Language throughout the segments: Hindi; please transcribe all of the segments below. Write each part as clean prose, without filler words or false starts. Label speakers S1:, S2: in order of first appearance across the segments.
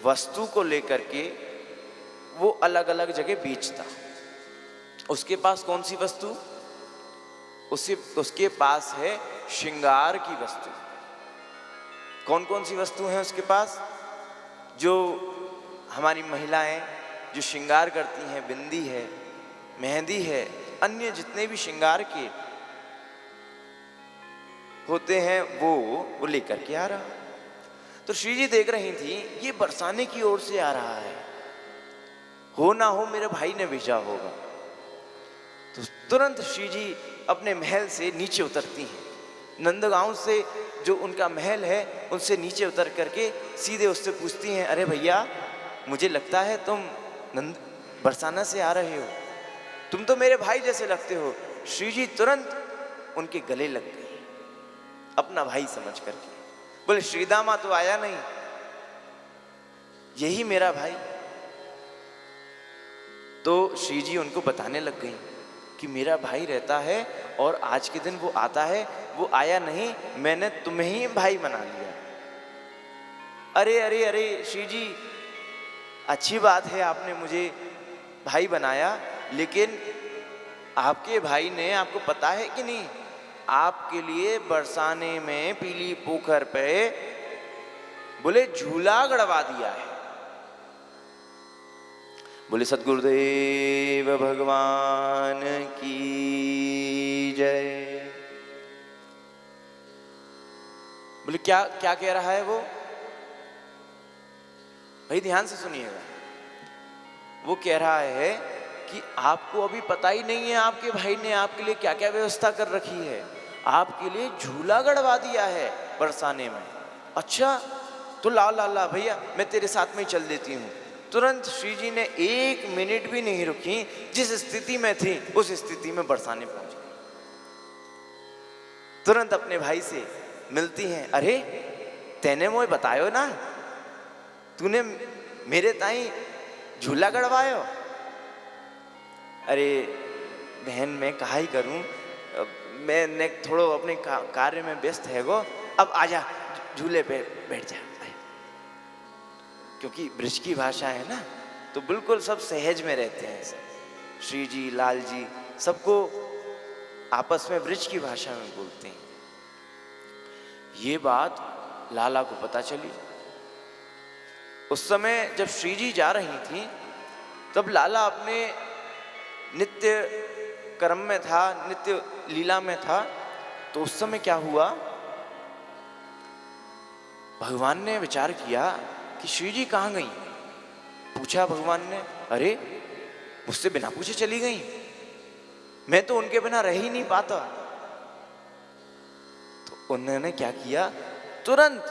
S1: वस्तु को लेकर के वो अलग अलग जगह बेचता। उसके पास कौन सी वस्तु? उसके पास है श्रृंगार की वस्तु। कौन कौन सी वस्तु है उसके पास? जो हमारी महिलाएं जो श्रृंगार करती हैं, बिंदी है, मेहंदी है, अन्य जितने भी श्रृंगार के होते हैं वो लेकर के आ रहा। तो श्री जी देख रही थी ये बरसाने की ओर से आ रहा है, हो ना हो मेरे भाई ने भेजा होगा। तो तुरंत श्री जी अपने महल से नीचे उतरती हैं। नंदगांव से जो उनका महल है उनसे नीचे उतर करके सीधे उससे पूछती हैं, अरे भैया मुझे लगता है तुम बरसाना से आ रहे हो, तुम तो मेरे भाई जैसे लगते हो। श्री जी तुरंत उनके गले लग गई अपना भाई समझ करके। बोले श्रीदामा तो आया नहीं, यही मेरा भाई। तो श्री जी उनको बताने लग गई कि मेरा भाई रहता है और आज के दिन वो आता है, वो आया नहीं, मैंने तुम्हें ही भाई बना लिया। अरे अरे अरे श्री जी, अच्छी बात है आपने मुझे भाई बनाया, लेकिन आपके भाई ने, आपको पता है कि नहीं, आपके लिए बरसाने में पीली पोखर पे बोले झूला गड़वा दिया है। बोले सद्गुरुदेव भगवान की जय। बोले क्या क्या कह रहा है वो? भाई ध्यान से सुनिएगा। वो कह रहा है कि आपको अभी पता ही नहीं है आपके भाई ने आपके लिए क्या क्या व्यवस्था कर रखी है, आपके लिए झूला गड़वा दिया है बरसाने में। अच्छा तो ला ला ला भैया, मैं तेरे साथ में ही चल देती हूँ। तुरंत श्री जी ने 1 मिनट भी नहीं रुकी, जिस स्थिति में थी उस स्थिति में बरसाने पहुंच गई। तुरंत अपने भाई से मिलती हैं, अरे तेने मोए बतायो ना, तूने मेरे ताई झूला गड़वायो। अरे बहन मैं कहा ही करूं, मैं थोड़ो अपने कार्य में व्यस्त है गो, अब आजा झूले पे बैठ जा। क्योंकि ब्रज की भाषा है ना, तो बिल्कुल सब सहज में रहते हैं सब। श्री जी, लाल जी सबको आपस में ब्रज की भाषा में बोलते हैं। ये बात लाला को पता चली। उस समय जब श्री जी जा रही थी तब लाला अपने नित्य कर्म में था, नित्य लीला में था। तो उस समय क्या हुआ, भगवान ने विचार किया कि श्री जी कहाँ गई। पूछा भगवान ने, अरे मुझसे बिना पूछे चली गई, मैं तो उनके बिना रह ही नहीं पाता। तो उन्होंने क्या किया, तुरंत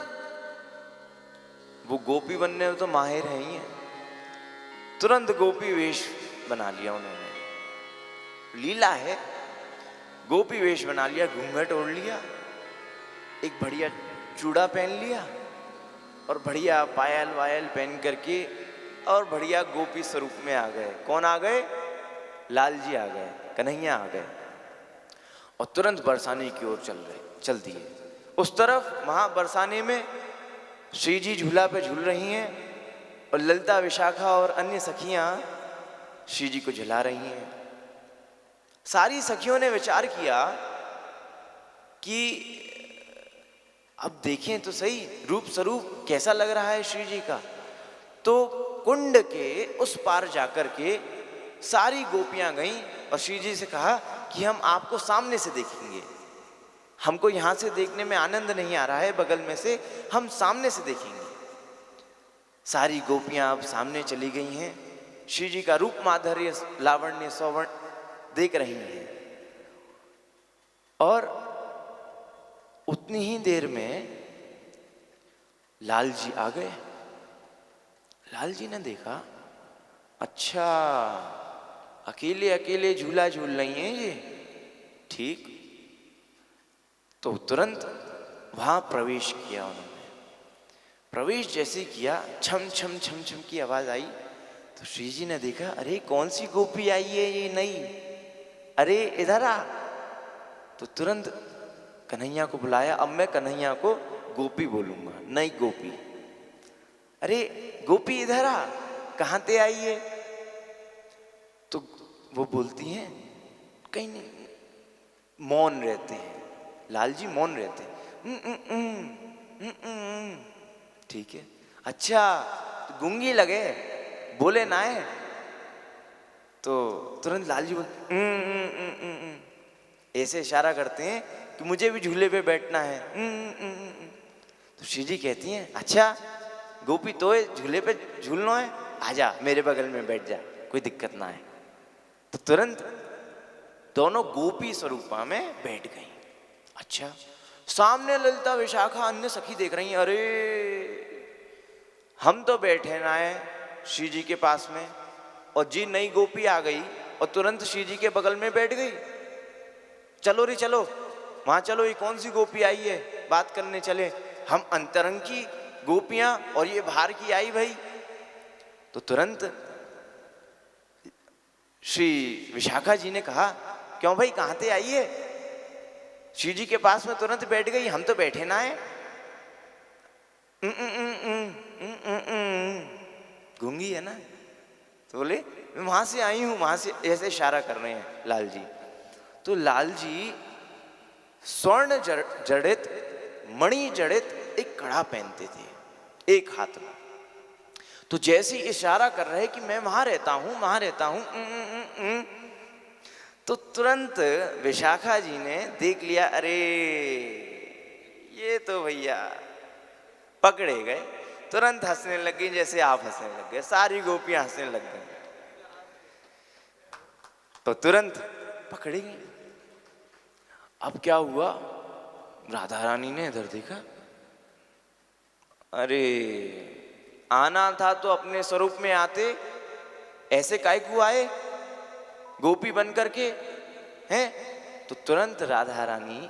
S1: वो गोपी बनने में तो माहिर है ही है, तुरंत गोपी वेश बना लिया उन्होंने। लीला है, गोपी वेश बना लिया, घूंघट ओढ़ लिया, एक बढ़िया चूड़ा पहन लिया और बढ़िया पायल वायल पहन करके और बढ़िया गोपी स्वरूप में आ गए। कौन आ गए? लाल जी आ गए, कन्हैया आ गए और तुरंत बरसाने की ओर चल दिए। उस तरफ वहां बरसाने में श्री जी झूला पे झूल रही हैं और ललिता, विशाखा और अन्य सखियां श्री जी को झुला रही हैं। सारी सखियों ने विचार किया कि अब देखें तो सही रूप स्वरूप कैसा लग रहा है श्री जी का। तो कुंड के उस पार जाकर के सारी गोपियां गईं और श्री जी से कहा कि हम आपको सामने से देखेंगे, हमको यहाँ से देखने में आनंद नहीं आ रहा है, बगल में से हम सामने से देखेंगे। सारी गोपियां अब सामने चली गई हैं, श्री जी का रूप, माधुर्य, लावण्य, सौवर्ण देख रही हैं। और उतनी ही देर में लाल जी आ गए। लाल जी ने देखा, अच्छा अकेले अकेले झूला झूल रही हैं ये, ठीक। तो तुरंत वहां प्रवेश किया उन्होंने। प्रवेश जैसे किया, छम छम छम छम की आवाज आई। तो श्री जी ने देखा, अरे कौन सी गोपी आई है ये नई, अरे इधर आ। तो तुरंत कन्हैया को बुलाया। अब मैं कन्हैया को गोपी बोलूंगा, नई गोपी। अरे गोपी इधर आ, कहाँ ते आई है? तो वो बोलती हैं कहीं नहीं, मौन रहते हैं लाल जी, मौन रहते हैं। ठीक है, अच्छा तो गूंगी लगे, बोले ना है? तो तुरंत लाल जी बोलते ऐसे इशारा करते हैं कि मुझे भी झूले पे बैठना है। तो श्री जी कहती हैं अच्छा गोपी तो झूले पे झूलना है, आजा मेरे बगल में बैठ जा, कोई दिक्कत ना है। तो तुरंत दोनों गोपी स्वरूपा में बैठ गई। अच्छा, सामने ललिता विशाखा अन्य सखी देख रही हैं, अरे हम तो बैठे ना है श्री जी के पास में, और जी नई गोपी आ गई और तुरंत श्री जी के बगल में बैठ गई। चलो रे चलो, वहां चलो, ये कौन सी गोपी आई है, बात करने चले। हम अंतरंग की गोपियां और ये बाहर की आई भाई। तो तुरंत श्री विशाखा जी ने कहा क्यों भाई, कहां से आई है? श्री जी के पास में तुरंत बैठ गई, हम तो बैठे ना है। गूंगी है ना। तो बोले मैं वहां से आई हूं, वहां से, ऐसे इशारा कर रहे हैं लाल जी। तो लाल जी स्वर्ण जड़ित मणि जड़ित एक कड़ा पहनते थे एक हाथ में। तो जैसे इशारा कर रहे कि मैं वहां रहता हूं, वहां रहता हूं, तो तुरंत विशाखा जी ने देख लिया, अरे ये तो भैया पकड़े गए। तुरंत हंसने लग गई जैसे आप हंसने लग गए, सारी गोपियां हंसने लग गई। तो तुरंत पकड़ी गई। अब क्या हुआ, राधा रानी ने इधर देखा, अरे आना था तो अपने स्वरूप में आते, ऐसे काय को आए गोपी बन करके हैं? तो तुरंत राधा रानी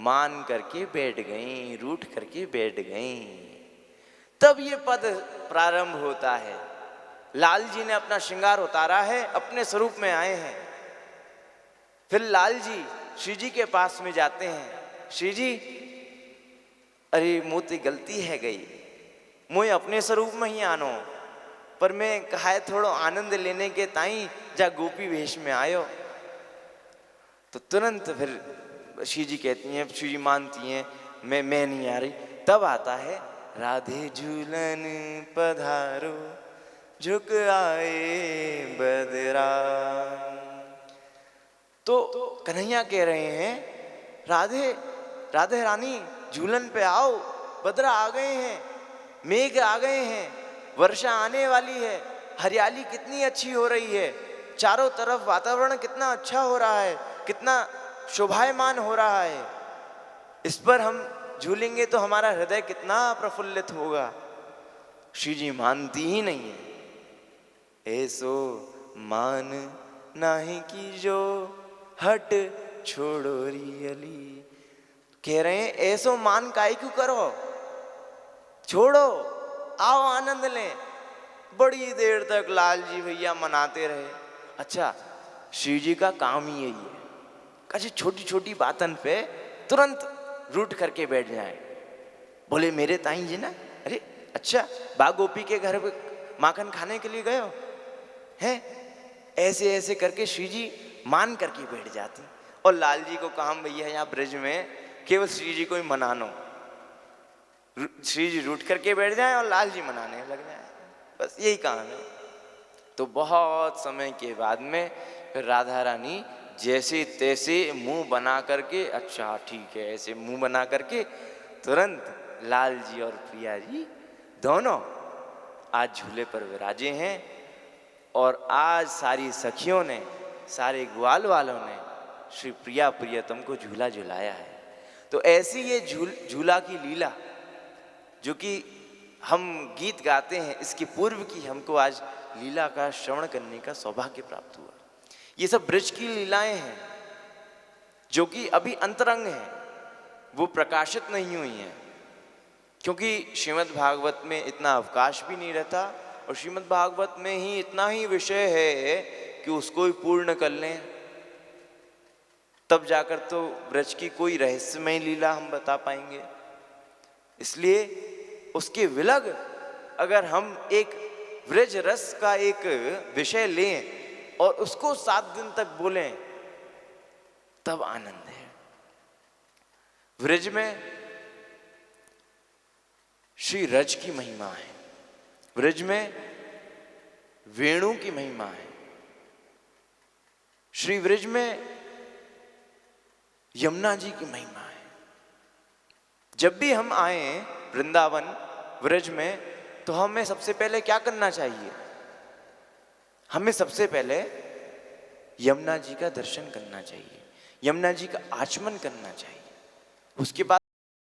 S1: मान करके बैठ गई, रूठ करके बैठ गई। तब ये पद प्रारंभ होता है। लाल जी ने अपना श्रृंगार उतारा है, अपने स्वरूप में आए हैं। फिर लाल जी श्री जी के पास में जाते हैं, श्री जी अरे मोती गलती है गई, मुझे अपने स्वरूप में ही आनो, पर मैं कहा है थोड़ा आनंद लेने के ताई जा गोपी वेश में आयो। तो तुरंत फिर श्री जी कहती हैं, श्री जी मानती हैं मैं नहीं आ रही। तब आता है राधे झूलन पधारो झुक आए बदरा। तो कन्हैया कह रहे हैं राधे राधे रानी झूलन पे आओ, बदरा आ गए हैं, मेघ आ गए हैं, वर्षा आने वाली है, हरियाली कितनी अच्छी हो रही है, चारों तरफ वातावरण कितना अच्छा हो रहा है, कितना शोभायमान हो रहा है। इस पर हम झूलेंगे तो हमारा हृदय कितना प्रफुल्लित होगा। श्री जी मानती ही नहीं है। ऐसो मान नाही की जो हट छोड़ो रियली। कह रहे हैं ऐसो मान काहे क्यों करो, छोड़ो आओ आनंद लें। बड़ी देर तक लाल जी भैया मनाते रहे। अच्छा, शिव जी का काम ही यही है, कैसे छोटी छोटी बातन पे तुरंत रूठ करके बैठ जाए। बोले मेरे ताई जी ना, अरे अच्छा बा गोपी के घर पे माखन खाने के लिए गए हो हैं? ऐसे ऐसे करके श्री जी मान करके बैठ जाती। और लाल जी को काम भैया यहाँ ब्रज में केवल श्री जी को ही मनानो, श्री जी रूठ करके बैठ जाए और लाल जी मनाने लग जाए, बस यही काम है। तो बहुत समय के बाद में फिर राधा रानी जैसे तैसे मुंह बना करके, अच्छा ठीक है, ऐसे मुंह बना करके तुरंत लाल जी और प्रिया जी दोनों आज झूले पर विराजे हैं। और आज सारी सखियों ने, सारे ग्वाल वालों ने श्री प्रिया प्रियतम को झूला झुलाया है। तो ऐसी ये झूला की लीला जो कि हम गीत गाते हैं, इसके पूर्व की हमको आज लीला का श्रवण करने का सौभाग्य प्राप्त हुआ। ये सब ब्रज की लीलाएं हैं जो कि अभी अंतरंग हैं, वो प्रकाशित नहीं हुई हैं, क्योंकि श्रीमद् भागवत में इतना अवकाश भी नहीं रहता और श्रीमद् भागवत में ही इतना ही विषय है कि उसको ही पूर्ण कर लें, तब जाकर तो ब्रज की कोई रहस्यमय लीला हम बता पाएंगे। इसलिए उसके विलग अगर हम एक व्रज रस का एक विषय लें और उसको 7 दिन तक बोलें, तब आनंद है। व्रज में श्री रज की महिमा है, व्रज में वेणु की महिमा है, श्री व्रज में यमुना जी की महिमा है। जब भी हम आए वृंदावन व्रज में, तो हमें सबसे पहले क्या करना चाहिए? हमें सबसे पहले यमुना जी का दर्शन करना चाहिए, यमुना जी का आचमन करना चाहिए। उसके बाद